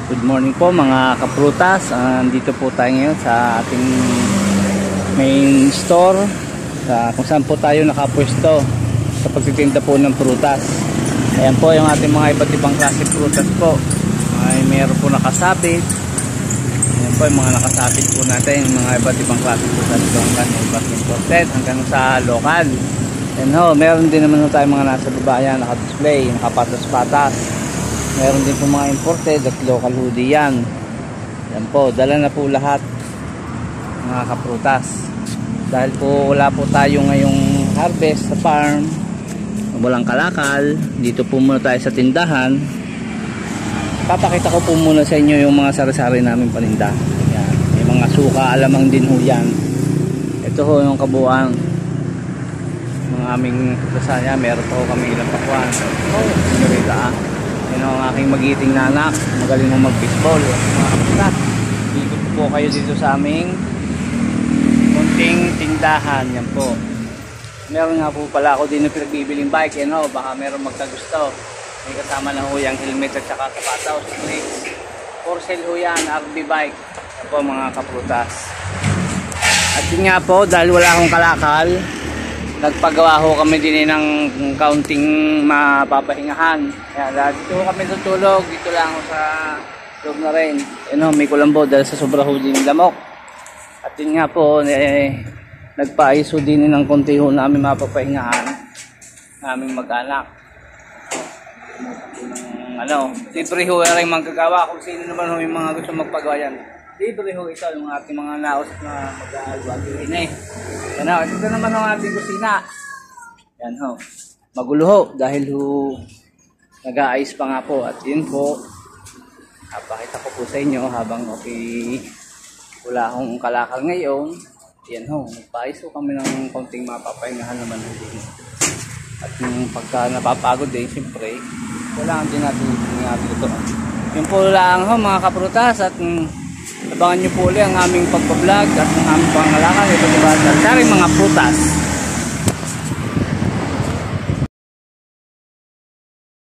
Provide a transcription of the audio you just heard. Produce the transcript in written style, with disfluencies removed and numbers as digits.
Good morning po mga kaprutas. Dito po tayo ngayon sa ating main store kung saan po tayo nakapwesto sa pagtitinda po ng prutas. Ayan po yung ating mga iba't ibang klase prutas po. Mayroon po nakasabit. Ayan po yung mga nakasabit po natin, mga iba't ibang klase prutas po, hanggang iba't imported hanggang sa local. And meron din naman tayo mga nasa baba yan, naka-display, nakapatas-patas. Meron din po mga imported at local hoodie yan. Yan po, dala na po lahat mga kaprutas. Dahil po wala po tayo ngayong harvest sa farm, walang kalakal, dito po muna tayo sa tindahan. Papakita ko po muna sa inyo yung mga sari-sari namin paninda. Yan, may mga suka, alamang din ho yan. Ito ho yung kabuuan mga aming prutasanya. Meron po kami ilang pakwan. Senyorita Yan ang aking magiting na anak, magaling mo mag-baseball. Mga kapatid, ikot po kayo dito sa aming munting tindahan. Yan po. Meron nga po pala ako din na pinagbibiling bike. Yan baka meron magkagusto. May kasama na ho yung helmet at saka sapatos. For sale ho yan, RB bike. Yan po mga kaprutas. At yun nga po, dahil wala akong kalakal, nagpagawa ho kami din ng counting mapapahingahan. Kaya dito kami tutulog, dito lang sa loob na rin. May kulambo dahil sa sobra ho din lamok. At yun nga po, nagpaayos ho din ng konti ho namin mapapahingahan naming mag-anak. Libre ho rin magkagawa kung sino naman ho yung mga gusto magpagawa yan. Libre ho ito yung ating mga naos na mag-alwag-iin ito naman ang ating kusina. Yan ho. Magulo ho dahil ho nag-aayos pa nga po. At yun po, pakita ko po sa inyo habang wala akong kalakal ngayon. Yan ho, nagpaayos ho kami ng konting mapapahingahan naman din. At yung pagka napapagod din, siyempre, kailangan din natin ito. Yun po lang ho mga kaprutas, at abangan nyo po ulit ang aming pagbablog at ang aming pangalakal. Ito diba sa mga prutas.